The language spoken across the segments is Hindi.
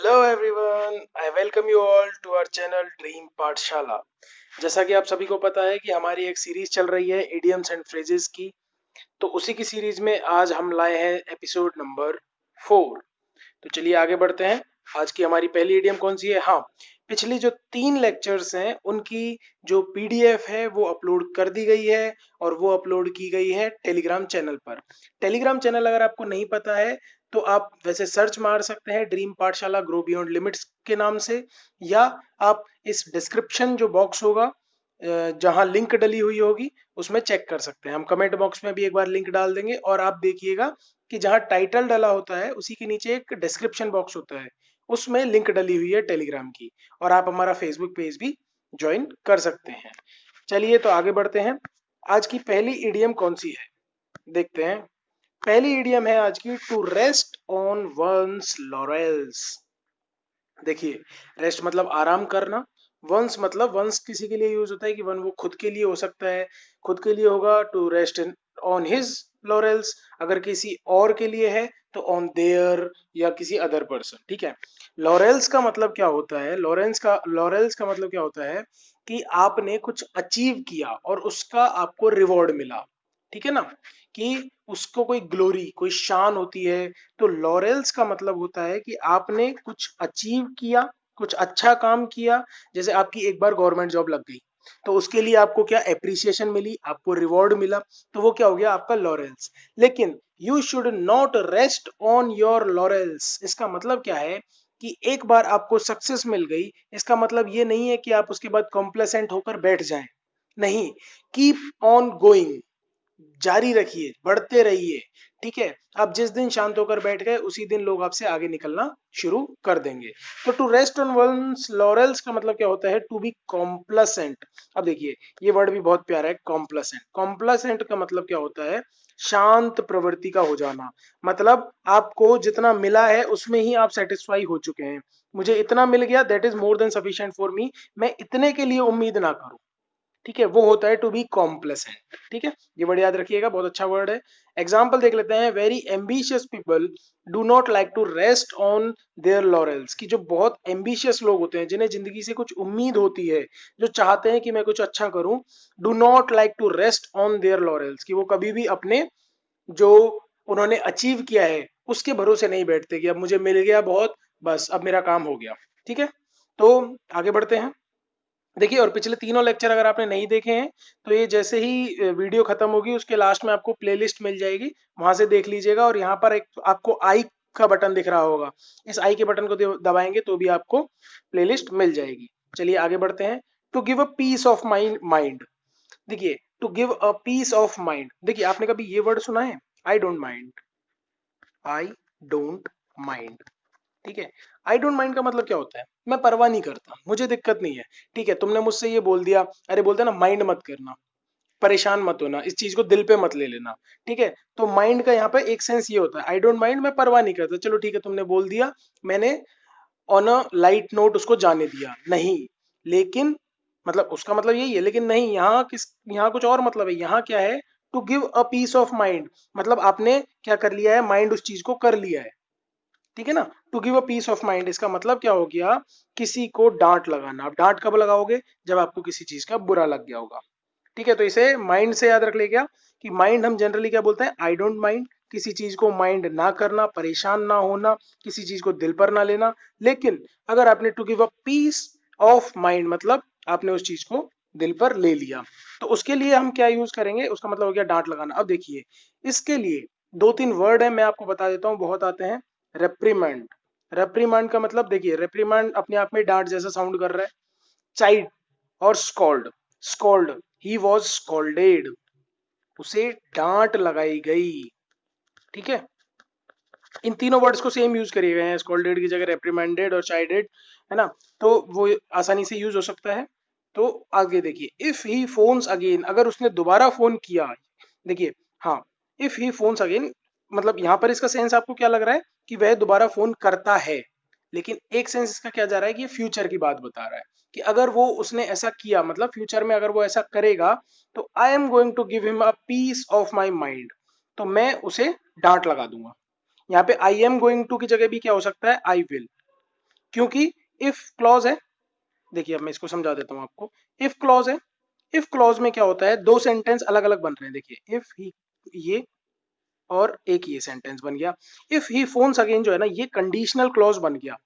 Hello everyone, I welcome you all to our channel dream Pathshala. जैसा कि आप सभी को पता है कि हमारी एक सीरीज चल रही है इडियम्स एंड फ्रेजेस की। तो उसी की सीरीज में आज हम लाए हैं एपिसोड नंबर 4। तो चलिए आगे बढ़ते हैं। आज की हमारी पहली इडियम कौन सी है? हाँ, पिछली जो 3 लेक्चर्स हैं उनकी जो पीडीएफ है वो अपलोड कर दी गई है और वो अपलोड की गई है टेलीग्राम चैनल पर। टेलीग्राम चैनल अगर आपको नहीं पता है तो आप वैसे सर्च मार सकते हैं ड्रीम पाठशाला ग्रो बियॉन्ड लिमिट्स के नाम से, या आप इस डिस्क्रिप्शन जो बॉक्स होगा जहां लिंक डली हुई होगी उसमें चेक कर सकते हैं। हम कमेंट बॉक्स में भी एक बार लिंक डाल देंगे और आप देखिएगा कि जहां टाइटल डला होता है उसी के नीचे एक डिस्क्रिप्शन बॉक्स होता है, उसमें लिंक डली हुई है टेलीग्राम की, और आप हमारा फेसबुक पेज भी ज्वाइन कर सकते हैं। चलिए तो आगे बढ़ते हैं। आज की पहली इडियम कौन सी है देखते हैं। पहली इडियम है आज की, to rest on one's laurels. देखिए, रेस्ट मतलब आराम करना, वंस मतलब वंस किसी के लिए यूज होता है कि वन वो खुद के लिए हो सकता है, खुद के लिए होगा to rest on his laurels. अगर किसी और के लिए है तो ऑन देयर या किसी अदर पर्सन। ठीक है। लॉरेल्स का मतलब क्या होता है? लॉरेल्स का मतलब क्या होता है कि आपने कुछ अचीव किया और उसका आपको रिवॉर्ड मिला। ठीक है ना, कि उसको कोई ग्लोरी, कोई शान होती है। तो लॉरेल्स का मतलब होता है कि आपने कुछ अचीव किया, कुछ अच्छा काम किया। जैसे आपकी एक बार गवर्नमेंट जॉब लग गई तो उसके लिए आपको क्या एप्रिसिएशन मिली, आपको रिवॉर्ड मिला, तो वो क्या हो गया आपका लॉरेल्स। लेकिन you should not rest on your laurels. इसका मतलब क्या है कि एक बार आपको सक्सेस मिल गई, इसका मतलब ये नहीं है कि आप उसके बाद कॉम्प्लेसेंट होकर बैठ जाएं। नहीं, कीप ऑन गोइंग, जारी रखिए, बढ़ते रहिए। ठीक है। आप जिस दिन शांत होकर बैठ गए उसी दिन लोग आपसे आगे निकलना शुरू कर देंगे। तो to rest on one's laurels का मतलब क्या होता है? To be complacent. अब देखिए, ये वर्ड भी बहुत प्यारा है, कॉम्प्लेसेंट। कॉम्प्लेसेंट का मतलब क्या होता है? शांत प्रवृत्ति का हो जाना। मतलब आपको जितना मिला है उसमें ही आप सेटिस्फाई हो चुके हैं। मुझे इतना मिल गया, that is more than sufficient for me. मैं इतने के लिए उम्मीद ना करूं। ठीक है, वो होता है टू बी कॉम्प्लेसेंट। ठीक है, ये वर्ड याद रखिएगा, बहुत अच्छा वर्ड है। एग्जाम्पल देख लेते हैं। Very ambitious people do not like to rest on their laurels. की जो बहुत एम्बिशियस लोग होते हैं, जिन्हें जिंदगी से कुछ उम्मीद होती है, जो चाहते हैं कि मैं कुछ अच्छा करूं, do not like to rest on their laurels, कि वो कभी भी अपने जो उन्होंने अचीव किया है उसके भरोसे नहीं बैठते कि अब मुझे मिल गया बहुत, बस अब मेरा काम हो गया। ठीक है, तो आगे बढ़ते हैं। देखिए, और पिछले तीनों लेक्चर अगर आपने नहीं देखे हैं तो ये जैसे ही वीडियो खत्म होगी उसके लास्ट में आपको प्लेलिस्ट मिल जाएगी, वहां से देख लीजिएगा। और यहाँ पर एक आपको आई का बटन दिख रहा होगा, इस आई के बटन को दबाएंगे तो भी आपको प्लेलिस्ट मिल जाएगी। चलिए आगे बढ़ते हैं। To give a piece of mind. देखिए, to give a piece of mind, देखिए आपने कभी ये वर्ड सुना है? I don't mind. I don't mind. ठीक है, आई डोंट माइंड का मतलब क्या होता है? मैं परवाह नहीं करता, मुझे दिक्कत नहीं है। ठीक है, तुमने मुझसे ये बोल दिया, अरे बोलते हैं ना, माइंड मत करना, परेशान मत होना, इस चीज को दिल पे मत ले लेना। ठीक है, तो माइंड का यहाँ पे एक सेंस ये होता है, आई डोंट माइंड, मैं परवाह नहीं करता। चलो ठीक है, तुमने बोल दिया, मैंने ऑन अ लाइट नोट उसको जाने दिया, नहीं, लेकिन मतलब उसका मतलब यही है, लेकिन नहीं, यहाँ कुछ और मतलब है। यहाँ क्या है? To give a piece of mind, मतलब आपने क्या कर लिया है? माइंड उस चीज को कर लिया है। ठीक है ना, to give a piece of mind, इसका मतलब क्या हो गया? किसी को डांट लगाना। आप डांट कब लगाओगे? जब आपको किसी चीज का बुरा लग गया होगा। ठीक है, तो इसे माइंड से याद रख ले गया कि माइंड हम जनरली क्या बोलते हैं? आई डोंट माइंड, किसी चीज को माइंड ना करना, परेशान ना होना, किसी चीज को दिल पर ना लेना। लेकिन अगर आपने to give a piece of mind मतलब आपने उस चीज को दिल पर ले लिया, तो उसके लिए हम क्या यूज करेंगे? उसका मतलब हो गया डांट लगाना। अब देखिए, इसके लिए 2-3 वर्ड है, मैं आपको बता देता हूं, बहुत आते हैं। रेप्रीमेंड। रेप्रीमांड का मतलब देखिए, रेप्रीमांड अपने आप में डांट जैसा साउंड कर रहा है। चाइड और scold. Scold, he was scolded, उसे डांट लगाई गई। ठीक है, इन तीनों वर्ड्स को सेम यूज करे गए हैं, स्कॉल्डेड की जगह रेप्रीमेंडेड और चाइडेड, है ना। तो वो आसानी से यूज हो सकता है। तो आगे देखिए, इफ ही फोन्स अगेन, अगर उसने दोबारा फोन किया। देखिए, हाँ, इफ ही फोन्स अगेन मतलब यहाँ पर इसका सेंस आपको क्या लग रहा है? कि वह दोबारा फोन करता है। लेकिन एक सेंस इसका क्या जा रहा है कि ये फ्यूचर की बात बता रहा है, कि अगर वो उसने ऐसा किया, मतलब फ्यूचर में अगर वो ऐसा करेगा, तो I am going to give him a piece of my mind, तो मैं उसे डांट लगा दूंगा। यहाँ पे आई एम गोइंग टू की जगह भी क्या हो सकता है? I will. क्योंकि इफ क्लॉज है, देखिए अब मैं इसको समझा देता हूँ आपको। इफ क्लॉज है, इफ क्लॉज में क्या होता है, दो सेंटेंस अलग अलग बन रहे हैं। देखिए इफ ही, ये और एक ये सेंटेंस बन गया। इफ ही फोन्स अगेन जो है ना, ये कंडीशनल क्लॉज बन गया।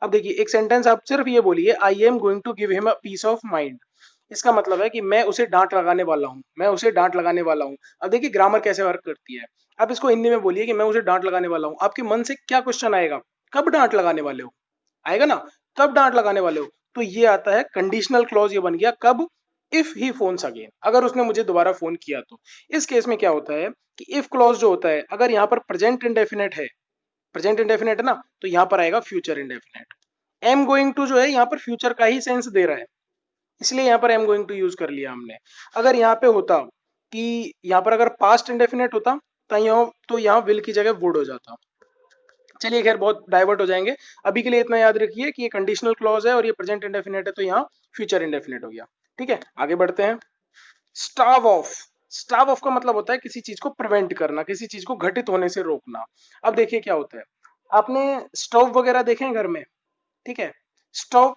अब देखिए एक सेंटेंस आप सिर्फ ये बोलिए, I am going to give him a piece of mind. इसका मतलब है कि मैं उसे डांट लगाने वाला हूँ, मैं उसे डांट लगाने वाला हूँ। अब देखिए ग्रामर कैसे वर्क करती है। आप इसको हिंदी में बोलिए कि मैं उसे डांट लगाने वाला हूँ, आपके मन से क्या क्वेश्चन आएगा, कब डांट लगाने वाले हो, आएगा ना, कब डांट लगाने वाले हो। तो ये आता है कंडीशनल क्लॉज, ये बन गया कब, इफ ही फोन्स अगेन, अगर उसने मुझे दोबारा फोन किया तो। इस केस में क्या होता है कि इफ क्लॉज जो होता है, अगर यहाँ पर प्रेजेंट इंडेफिनेट है, प्रेजेंट इंडेफिनेट है ना, तो यहाँ पर आएगा future indefinite. Am going to जो है यहाँ पर फ्यूचर का ही सेंस दे रहा है, इसलिए यहाँ पर एम गोइंग टू यूज कर लिया हमने। अगर यहाँ पे होता कि यहाँ पर अगर पास्ट इंडेफिनेट होता तो यहाँ विल की जगह वुड हो जाता। चलिए खैर बहुत डाइवर्ट हो जाएंगे, अभी के लिए इतना याद रखिए कि ये कंडीशनल क्लॉज है और ये प्रेजेंट इंडेफिनेट है, तो यहाँ फ्यूचर इंडेफिनेट हो गया। ठीक है, आगे बढ़ते हैं। स्टाव ऑफ, स्टाव ऑफ का मतलब होता है किसी चीज को प्रिवेंट करना, किसी चीज को घटित होने से रोकना। अब देखिए क्या होता है, आपने स्टोव वगैरह देखे हैं घर में, ठीक है, स्टोव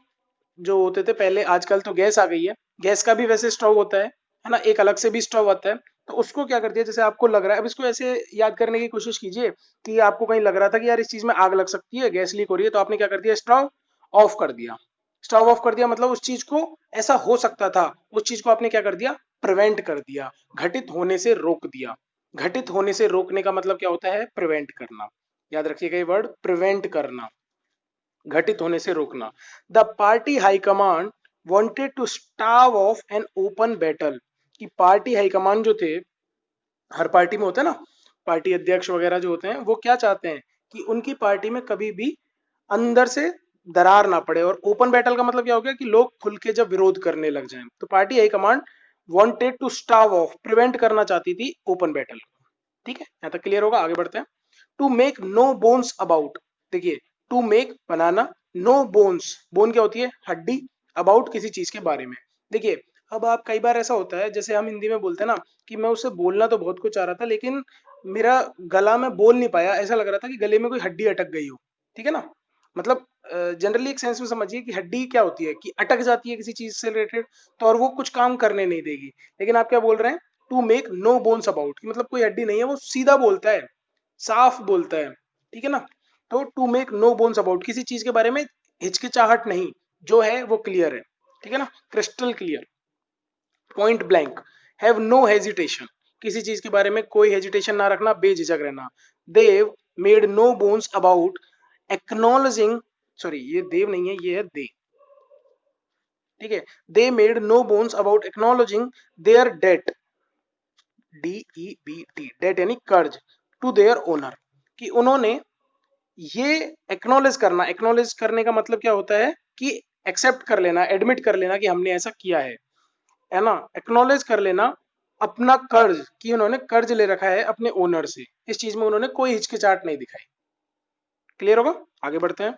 जो होते थे पहले, आजकल तो गैस आ गई है, गैस का भी वैसे स्टोव होता है ना, एक अलग से भी स्टोव आता है। तो उसको क्या करती है, जैसे आपको लग रहा है, अब इसको ऐसे याद करने की कोशिश कीजिए कि आपको कहीं लग रहा था कि यार इस चीज में आग लग सकती है, गैस लीक हो रही है, तो आपने क्या कर दिया, स्टोव ऑफ कर दिया। स्टोव ऑफ कर दिया मतलब उस चीज को, ऐसा हो सकता था, उस चीज को आपने क्या कर दिया, प्रिवेंट कर दिया, घटित होने से रोक दिया। घटित होने से रोकने का मतलब क्या होता है, प्रिवेंट करना। याद रखिएगा ये वर्ड, प्रिवेंट करना, घटित होने से रोकना। The party high command wanted to stave off an open battle, कि पार्टी हाईकमांड जो थे, हर पार्टी में होते हैं ना पार्टी अध्यक्ष वगैरह जो होते हैं, वो क्या चाहते हैं कि उनकी पार्टी में कभी भी अंदर से दरार ना पड़े। और ओपन बैटल का मतलब क्या हो गया कि लोग खुल के जब विरोध करने लग जाएं, तो party high command wanted to stave off, prevent करना चाहती थी ओपन बैटल। ठीक है, यहां तक क्लियर होगा, आगे बढ़ते हैं। To make no bones about, देखिए टू मेक बनाना, नो बोन्स, बोन क्या होती है, हड्डी, अबाउट किसी चीज के बारे में। देखिए अब आप, कई बार ऐसा होता है, जैसे हम हिंदी में बोलते हैं ना कि मैं उससे बोलना तो बहुत कुछ आ रहा था, लेकिन मेरा गला में बोल नहीं पाया, ऐसा लग रहा था कि गले में कोई हड्डी अटक गई हो। ठीक है ना, मतलब जनरली एक सेंस में समझिए कि हड्डी क्या होती है कि अटक जाती है किसी चीज से रिलेटेड, तो और वो कुछ काम करने नहीं देगी। लेकिन आप क्या बोल रहे हैं, to make no bones about, मतलब कोई हड्डी नहीं है, वो सीधा बोलता है, साफ बोलता है। ठीक है ना, तो to make no bones about, किसी चीज के बारे में हिचकिचाहट नहीं, जो है वो क्लियर है। ठीक है ना, crystal clear, point blank. Have no hesitation, किसी चीज के बारे में कोई हेजिटेशन ना रखना, बेझिझक रहना। They made no bones about acknowledging, sorry ये देव नहीं है, ये है दे। ठीक है, they made no bones about acknowledging their debt, DEBT, debt यानी कर्ज, टू देयर ओनर, कि उन्होंने ये एक्नॉलेज करना, एक्नॉलेज करने का मतलब क्या होता है कि एक्सेप्ट कर लेना, एडमिट कर लेना कि हमने ऐसा किया है ना, एक्नॉलेज कर लेना अपना कर्ज, कि उन्होंने कर्ज ले रखा है अपने ओनर से, इस चीज में उन्होंने कोई हिचकिचाहट नहीं दिखाई। क्लियर होगा, आगे बढ़ते हैं।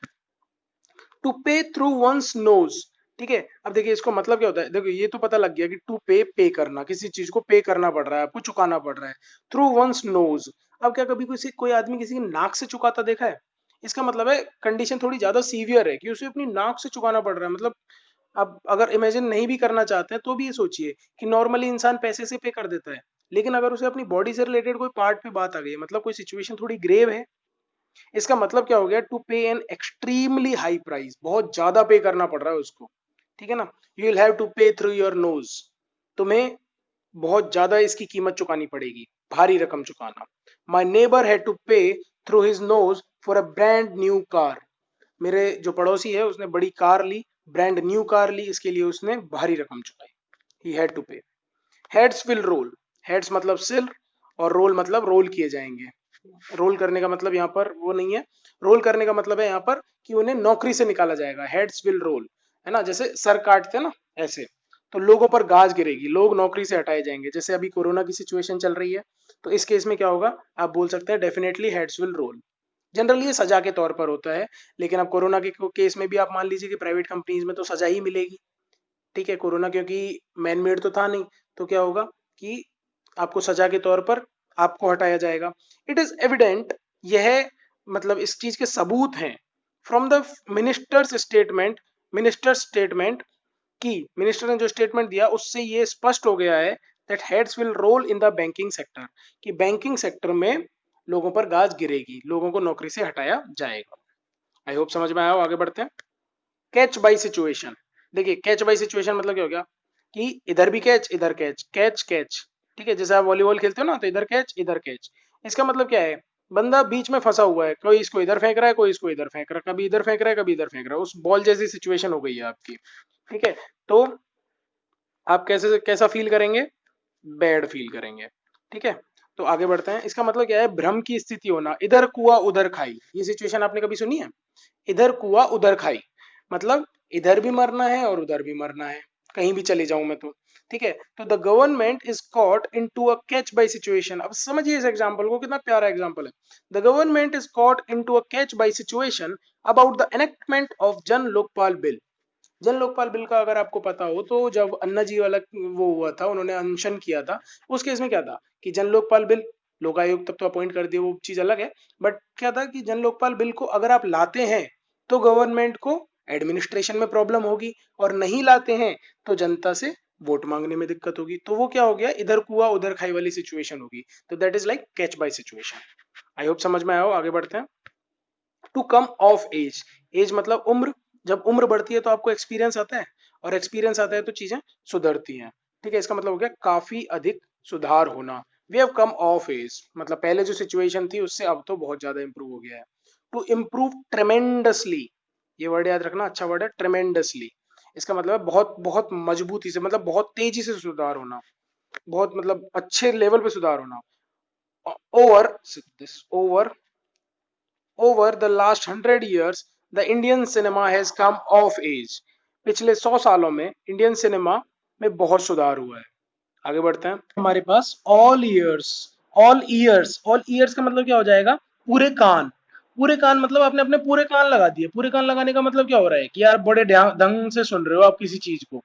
टू पे थ्रू वंस नोज, ठीक है, अब देखिए इसको मतलब क्या होता है, देखो ये तो पता लग गया कि टू पे, पे करना, किसी चीज को पे करना पड़ रहा है, आपको चुकाना पड़ रहा है। थ्रू वंस नोज, अब क्या कभी कोई आदमी किसी की नाक से चुकाता देखा है, इसका मतलब है कंडीशन थोड़ी ज्यादा सीवियर है कि उसे अपनी नाक से चुकाना पड़ रहा है। मतलब अब अगर इमेजिन नहीं भी करना चाहते हैं तो भी ये सोचिए कि नॉर्मली इंसान पैसे से पे कर देता है, लेकिन अगर उसे अपनी बॉडी से रिलेटेड कोई पार्ट पे बात आ गई है, मतलब कोई सिचुएशन थोड़ी ग्रेव है, इसका मतलब क्या हो गया, टू पे एन एक्सट्रीमली हाई प्राइस, बहुत ज्यादा पे करना पड़ रहा है उसको। ठीक है ना, यू विल हैव टू पे थ्रू योर नोज, तुम्हें बहुत ज्यादा इसकी कीमत चुकानी पड़ेगी, भारी रकम चुकाना। माई नेबर हैड टू पे through his nose for a brand new car, मेरे जो पड़ोसी है उसने बड़ी कार ली, ब्रांड न्यू कार ली, इसके लिए उसने भारी रकम चुकाई, ही हैड टू पे। हेड्स विल रोल, हेड्स मतलब सिर, और रोल मतलब रोल किए जाएंगे। रोल करने का मतलब यहाँ पर वो नहीं है, रोल करने का मतलब है यहाँ पर कि उन्हें नौकरी से निकाला जाएगा, हेड्स विल रोल, है ना, जैसे सर काटते हैं ना ऐसे, तो लोगों पर गाज गिरेगी, लोग नौकरी से हटाए जाएंगे, जैसे अभी कोरोना की सिचुएशन चल रही है, तो इस केस में क्या होगा, आप बोल सकते हैं definitely heads will roll. Generally ये सजा के तौर पर होता है, लेकिन अब कोरोना के केस में भी आप मान लीजिए कि प्राइवेट कंपनीज में तो सजा ही मिलेगी। ठीक है, कोरोना क्योंकि मैन मेड तो था नहीं, तो क्या होगा कि आपको सजा के तौर पर आपको हटाया जाएगा। इट इज एविडेंट, यह मतलब इस चीज के सबूत हैं, फ्रॉम द मिनिस्टर स्टेटमेंट की मिनिस्टर ने जो स्टेटमेंट दिया उससे ये स्पष्ट हो गया है that heads will roll in the banking sector, कि बैंकिंग सेक्टर में लोगों पर गाज गिरेगी, लोगों को नौकरी से हटाया जाएगा। आई होप समझ में आया हो। आगे बढ़ते हैं। Catch by situation. देखिए कैच बाय सिचुएशन मतलब क्या हो गया कि इधर भी कैच इधर कैच कैच कैच, ठीक है। जैसे आप वॉलीबॉल खेलते हो ना, तो इधर कैच इधर कैच। इसका मतलब क्या है, बंदा बीच में फंसा हुआ है, कोई इसको इधर फेंक रहा है कोई इसको इधर फेंक रहा है, कभी इधर फेंक रहा है कभी इधर फेंक रहा है, उस बॉल जैसी सिचुएशन हो गई है आपकी, ठीक है। तो आप कैसे कैसा फील करेंगे, बैड फील करेंगे, ठीक है। तो आगे बढ़ते हैं। इसका मतलब क्या है, भ्रम की स्थिति होना, इधर कुआ उधर खाई, ये सिचुएशन आपने कभी सुनी है, इधर कुआ उधर खाई, मतलब इधर भी मरना है और उधर भी मरना है, कहीं भी चले जाऊं मैं तो, ठीक है। तो the government is caught into a catch by situation. अब समझिए इस एग्जांपल को, कितना प्यारा एग्जांपल है। The government is caught into a catch by situation about the enactment of Jan Lokpal bill. जन लोकपाल बिल का अगर आपको पता हो, तो जब अन्ना जी वाला वो हुआ था, उन्होंने अनशन किया था, उस केस में क्या था कि जन लोकपाल बिल, लोकायुक्त तब तो अपॉइंट कर दिए, वो चीज अलग है, बट क्या था कि जन लोकपाल बिल को अगर आप लाते हैं तो गवर्नमेंट को एडमिनिस्ट्रेशन में प्रॉब्लम होगी, और नहीं लाते हैं तो जनता से वोट मांगने में दिक्कत होगी। तो वो क्या हो गया, इधर कुआ उधर खाई वाली सिचुएशन होगी। तो that is like catch by situation. I hope समझ में आया हो। आगे बढ़ते हैं। To come of age. Age मतलब उम्र, जब उम्र बढ़ती है तो आपको एक्सपीरियंस आता है, और एक्सपीरियंस आता है तो चीजें सुधरती हैं, ठीक है। इसका मतलब हो गया काफी अधिक सुधार होना। We have come of age मतलब पहले जो सिचुएशन थी उससे अब तो बहुत ज्यादा इंप्रूव हो गया है। टू इम्प्रूव ट्रेमेंडसली, ये वर्ड याद रखना, अच्छा वर्ड है ट्रेमेंडसली। इसका मतलब है बहुत बहुत मजबूती से, मतलब बहुत तेजी से सुधार होना, बहुत मतलब अच्छे लेवल पे सुधार होना। Over this over Over the last 100 years, the Indian cinema has come of age. पिछले 100 सालों में इंडियन सिनेमा में बहुत सुधार हुआ है। आगे बढ़ते हैं। हमारे पास ऑल ईयर्स, ऑल ईयर्स का मतलब क्या हो जाएगा, पूरे कान। पूरे कान मतलब आपने अपने पूरे कान लगा दिए। पूरे कान लगाने का मतलब क्या हो रहा है कि यार बड़े ढंग से सुन रहे हो आप किसी चीज को,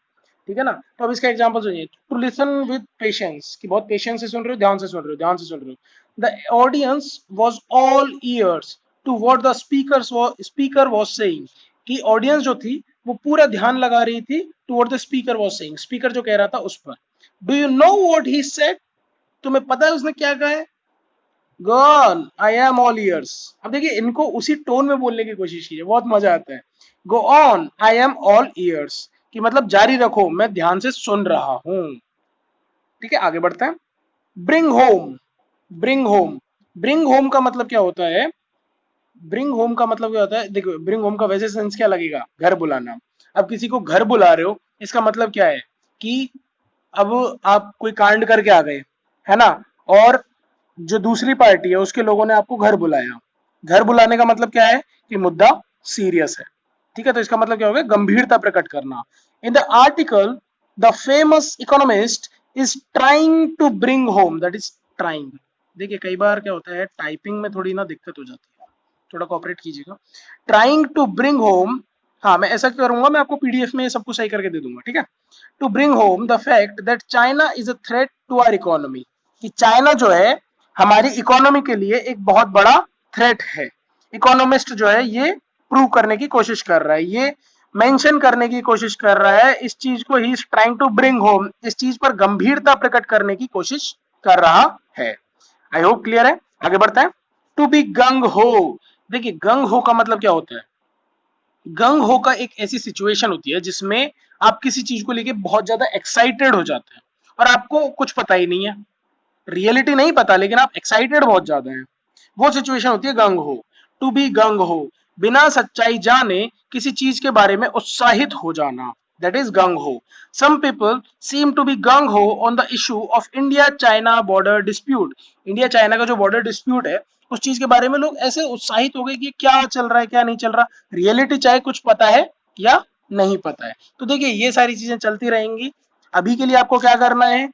ठीक है ना। तो अब इसका एग्जांपल सुनिए, टू लिसन विद पेशेंस, कि बहुत पेशेंस से सुन रहे हो, ध्यान से सुन रहे हो, ध्यान से सुन रहे हो। The audience was all ears to what the speaker was saying, कि ऑडियंस जो थी वो पूरा ध्यान लगा रही थी to what the speaker was saying, speaker जो कह रहा था उस पर। Do you know what he said, तुम्हें पता है उसने क्या कहा है, gone I am all ears. अब देखिए इनको उसी टोन में बोलने की कोशिश कीजिए, बहुत मजा आता है। Go on I am all years, कि मतलब जारी रखो मैं ध्यान से सुन रहा हूं, ठीक है। आगे बढ़ते हैं। Bring home, bring home, bring home का मतलब क्या होता है, ब्रिंग होम का मतलब क्या होता है, देखो ब्रिंग होम का वैसे सेंस क्या लगेगा, घर बुलाना। अब किसी को घर बुला रहे हो, इसका मतलब क्या है कि अब आप कोई कांड करके आ गए, है ना, और जो दूसरी पार्टी है उसके लोगों ने आपको घर बुलाया। घर बुलाने का मतलब क्या है कि मुद्दा सीरियस है, ठीक है। तो इसका मतलब क्या होगा, गंभीरता प्रकट करना। In the article the famous economist is trying to bring home, that is trying. देखिए कई बार क्या होता है, टाइपिंग में थोड़ी ना दिक्कत हो जाती है, थोड़ा कोऑपरेट कीजिएगा। ट्राइंग टू ब्रिंग होम, हाँ मैं ऐसा करूंगा, मैं आपको पीडीएफ में सब कुछ सही करके दे दूंगा, ठीक है। To bring home the fact that China is a threat to our economy, कि चाइना जो है हमारी इकोनॉमी के लिए एक बहुत बड़ा थ्रेट है। इकोनॉमिस्ट जो है ये प्रूव करने की कोशिश कर रहा है, ये मेंशन करने की कोशिश कर रहा है, इस चीज को ही is trying to bring home, इस चीज पर गंभीरता प्रकट करने की कोशिश कर रहा है। आई होप क्लियर है। आगे बढ़ते हैं। टू बी गंग हो, देखिए गंग हो का मतलब क्या होता है, गंग हो का एक ऐसी सिचुएशन होती है जिसमें आप किसी चीज को लेके बहुत ज्यादा एक्साइटेड हो जाते हैं और आपको कुछ पता ही नहीं है, रियलिटी नहीं पता, लेकिन आप एक्साइटेड बहुत ज्यादा हैं, वो सिचुएशन होती है गंग हो। टू बी गंग हो, बिना सच्चाई जाने किसी चीज के बारे में उत्साहित हो जाना, that is gung ho. Some people seem to be gung ho on the issue of India China border dispute, India China का जो बॉर्डर डिस्प्यूट है उस चीज के बारे में लोग ऐसे उत्साहित हो गए कि क्या चल रहा है क्या नहीं चल रहा, रियलिटी चाहे कुछ पता है या नहीं पता है। तो देखिए ये सारी चीजें चलती रहेंगी। अभी के लिए आपको क्या करना है,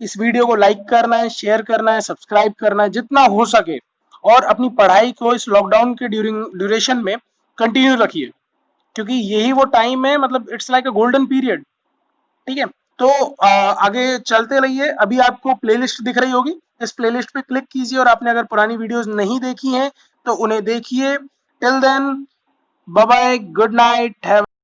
इस वीडियो को लाइक करना है, शेयर करना है, सब्सक्राइब करना है जितना हो सके, और अपनी पढ़ाई को इस लॉकडाउन के ड्यूरेशन में कंटिन्यू रखिए, क्योंकि यही वो टाइम है, मतलब it's like a golden period, ठीक है। तो आगे चलते रहिए। अभी आपको प्लेलिस्ट दिख रही होगी, इस प्लेलिस्ट पे क्लिक कीजिए, और आपने अगर पुरानी वीडियोस नहीं देखी हैं तो उन्हें देखिए। Till then bye bye, good night, have